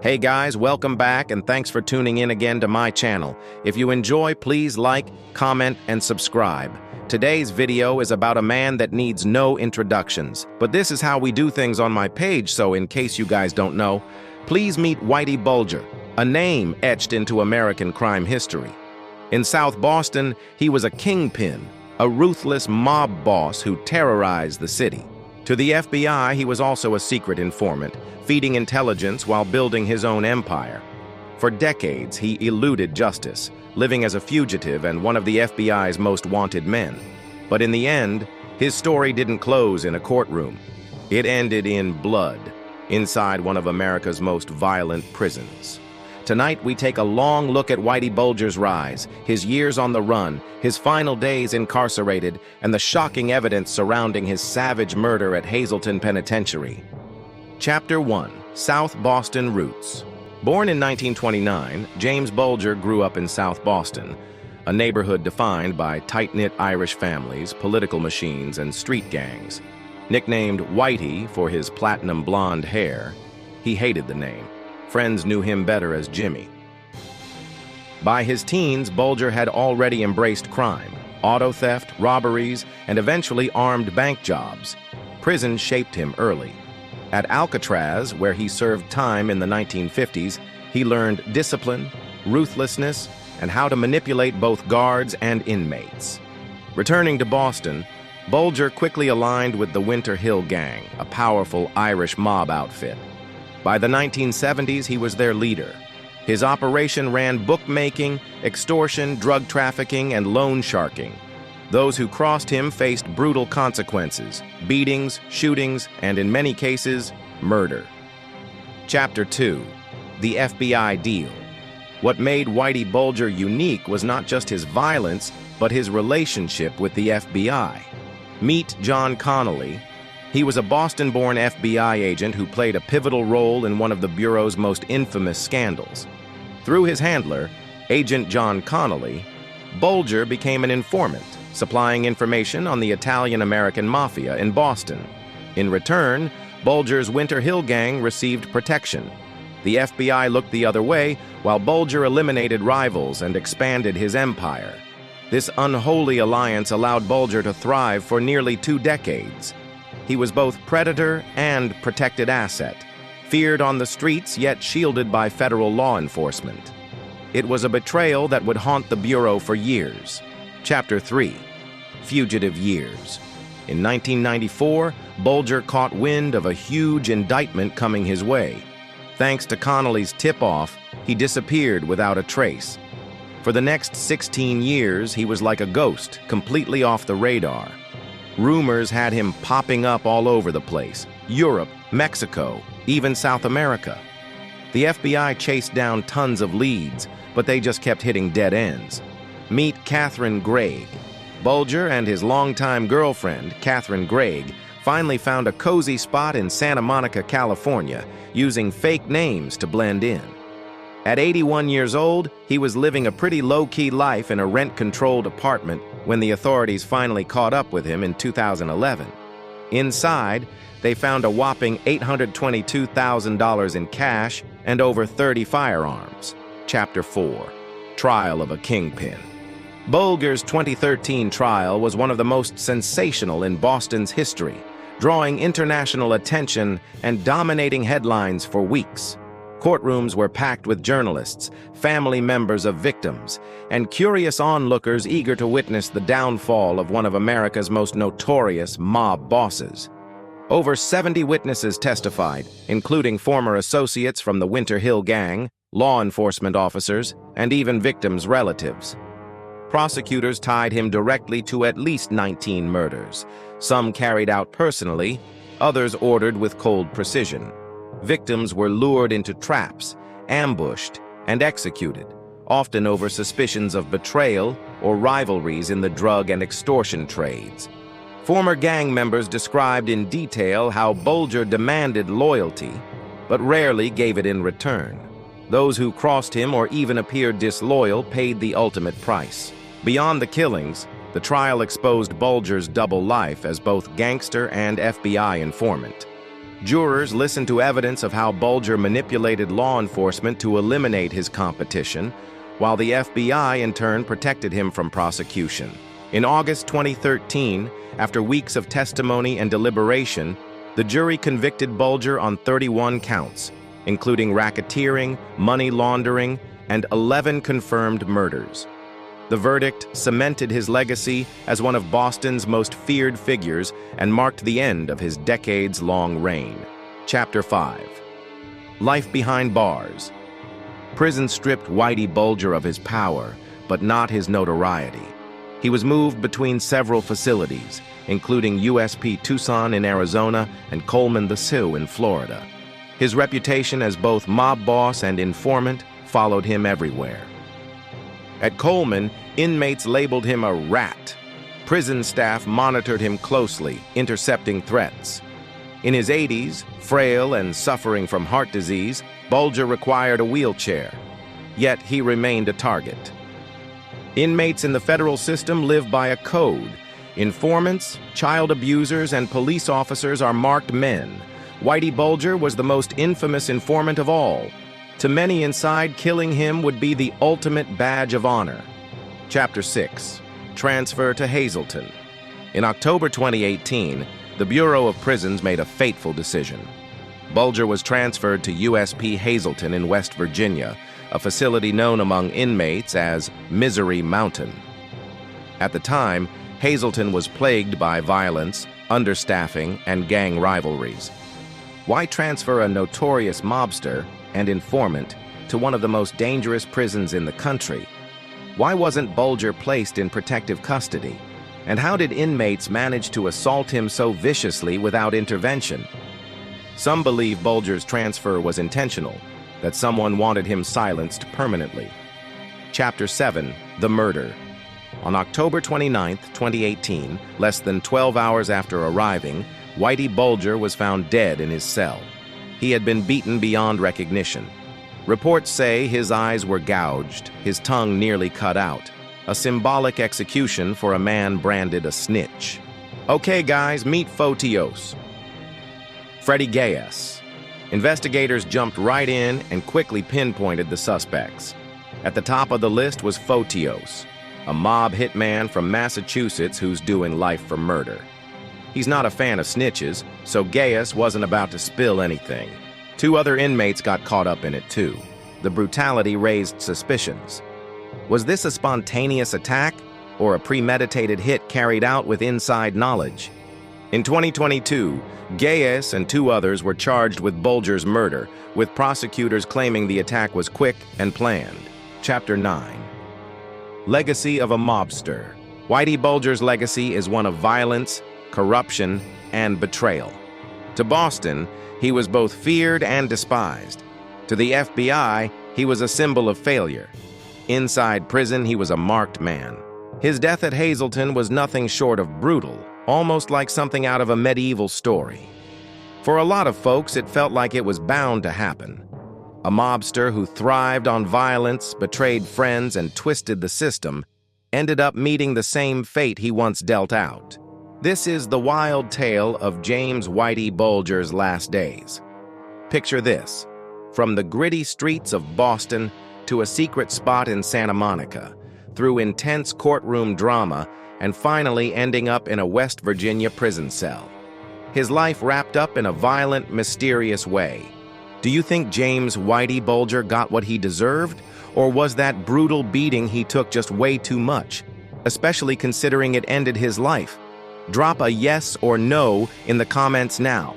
Hey guys, welcome back and thanks for tuning in again to my channel. If you enjoy, please like, comment, and subscribe. Today's video is about a man that needs no introductions, but this is how we do things on my page, so in case you guys don't know, please meet Whitey Bulger, a name etched into American crime history. In South Boston, he was a kingpin, a ruthless mob boss who terrorized the city. To the FBI, he was also a secret informant, feeding intelligence while building his own empire. For decades, he eluded justice, living as a fugitive and one of the FBI's most wanted men. But in the end, his story didn't close in a courtroom. It ended in blood, inside one of America's most violent prisons. Tonight, we take a long look at Whitey Bulger's rise, his years on the run, his final days incarcerated, and the shocking evidence surrounding his savage murder at Hazelton Penitentiary. Chapter 1. South Boston Roots. Born in 1929, James Bulger grew up in South Boston, a neighborhood defined by tight-knit Irish families, political machines, and street gangs. Nicknamed Whitey for his platinum blonde hair, he hated the name. Friends knew him better as Jimmy. By his teens, Bulger had already embraced crime, auto theft, robberies, and eventually armed bank jobs. Prison shaped him early. At Alcatraz, where he served time in the 1950s, he learned discipline, ruthlessness, and how to manipulate both guards and inmates. Returning to Boston, Bulger quickly aligned with the Winter Hill Gang, a powerful Irish mob outfit. By the 1970s, he was their leader. His operation ran bookmaking, extortion, drug trafficking, and loan sharking. Those who crossed him faced brutal consequences, beatings, shootings, and in many cases, murder. Chapter 2. The FBI Deal. What made Whitey Bulger unique was not just his violence, but his relationship with the FBI. Meet John Connolly. He was a Boston-born FBI agent who played a pivotal role in one of the Bureau's most infamous scandals. Through his handler, Agent John Connolly, Bulger became an informant, supplying information on the Italian-American Mafia in Boston. In return, Bulger's Winter Hill Gang received protection. The FBI looked the other way, while Bulger eliminated rivals and expanded his empire. This unholy alliance allowed Bulger to thrive for nearly 2 decades. He was both predator and protected asset, feared on the streets yet shielded by federal law enforcement. It was a betrayal that would haunt the Bureau for years. Chapter 3. Fugitive Years. In 1994, Bulger caught wind of a huge indictment coming his way. Thanks to Connolly's tip-off, he disappeared without a trace. For the next 16 years, he was like a ghost, completely off the radar. Rumors had him popping up all over the place: Europe, Mexico, even South America. The FBI chased down tons of leads, but they just kept hitting dead ends. Meet Catherine Gregg. Bulger and his longtime girlfriend, Catherine Gregg, finally found a cozy spot in Santa Monica, California, using fake names to blend in. At 81 years old, he was living a pretty low-key life in a rent-controlled apartment when the authorities finally caught up with him in 2011. Inside, they found a whopping $822,000 in cash and over 30 firearms. Chapter 4. Trial of a Kingpin. Bulger's 2013 trial was one of the most sensational in Boston's history, drawing international attention and dominating headlines for weeks. Courtrooms were packed with journalists, family members of victims, and curious onlookers eager to witness the downfall of one of America's most notorious mob bosses. Over 70 witnesses testified, including former associates from the Winter Hill Gang, law enforcement officers, and even victims' relatives. Prosecutors tied him directly to at least 19 murders, some carried out personally, others ordered with cold precision. Victims were lured into traps, ambushed, and executed, often over suspicions of betrayal or rivalries in the drug and extortion trades. Former gang members described in detail how Bulger demanded loyalty, but rarely gave it in return. Those who crossed him or even appeared disloyal paid the ultimate price. Beyond the killings, the trial exposed Bulger's double life as both gangster and FBI informant. Jurors listened to evidence of how Bulger manipulated law enforcement to eliminate his competition, while the FBI in turn protected him from prosecution. In August 2013, after weeks of testimony and deliberation, the jury convicted Bulger on 31 counts, including racketeering, money laundering, and 11 confirmed murders. The verdict cemented his legacy as one of Boston's most feared figures and marked the end of his decades-long reign. Chapter 5. Life Behind Bars. Prison stripped Whitey Bulger of his power, but not his notoriety. He was moved between several facilities, including USP Tucson in Arizona and Coleman the Sioux in Florida. His reputation as both mob boss and informant followed him everywhere. At Coleman, inmates labeled him a rat. Prison staff monitored him closely, intercepting threats. In his 80s, frail and suffering from heart disease, Bulger required a wheelchair. Yet he remained a target. Inmates in the federal system live by a code. Informants, child abusers, and police officers are marked men. Whitey Bulger was the most infamous informant of all. To many inside, killing him would be the ultimate badge of honor. Chapter 6. Transfer to Hazelton. In October 2018, the Bureau of Prisons made a fateful decision. Bulger was transferred to USP Hazelton in West Virginia, a facility known among inmates as Misery Mountain. At the time, Hazelton was plagued by violence, understaffing, and gang rivalries. Why transfer a notorious mobster and informant to one of the most dangerous prisons in the country? Why wasn't Bulger placed in protective custody? And how did inmates manage to assault him so viciously without intervention? Some believe Bulger's transfer was intentional, that someone wanted him silenced permanently. Chapter 7. The Murder. On October 29, 2018, less than 12 hours after arriving, Whitey Bulger was found dead in his cell. He had been beaten beyond recognition. Reports say his eyes were gouged, his tongue nearly cut out, a symbolic execution for a man branded a snitch. Okay, guys, meet Fotios. Freddie Gayes. Investigators jumped right in and quickly pinpointed the suspects. At the top of the list was Fotios, a mob hitman from Massachusetts who's doing life for murder. He's not a fan of snitches, so Gayes wasn't about to spill anything. 2 other inmates got caught up in it too. The brutality raised suspicions. Was this a spontaneous attack or a premeditated hit carried out with inside knowledge? In 2022, Gayes and 2 others were charged with Bulger's murder, with prosecutors claiming the attack was quick and planned. Chapter 9. Legacy of a Mobster. Whitey Bulger's legacy is one of violence, corruption, and betrayal. To Boston, he was both feared and despised. To the FBI, he was a symbol of failure. Inside prison, he was a marked man. His death at Hazelton was nothing short of brutal, almost like something out of a medieval story. For a lot of folks, it felt like it was bound to happen. A mobster who thrived on violence, betrayed friends, and twisted the system ended up meeting the same fate he once dealt out. This is the wild tale of James Whitey Bulger's last days. Picture this: from the gritty streets of Boston to a secret spot in Santa Monica, through intense courtroom drama, and finally ending up in a West Virginia prison cell. His life wrapped up in a violent, mysterious way. Do you think James Whitey Bulger got what he deserved, or was that brutal beating he took just way too much, especially considering it ended his life? Drop a yes or no in the comments now.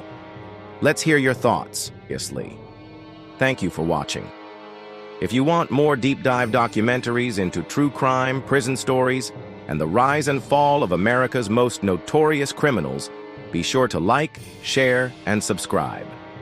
Let's hear your thoughts, obviously. Thank you for watching. If you want more deep dive documentaries into true crime, prison stories, and the rise and fall of America's most notorious criminals, be sure to like, share, and subscribe.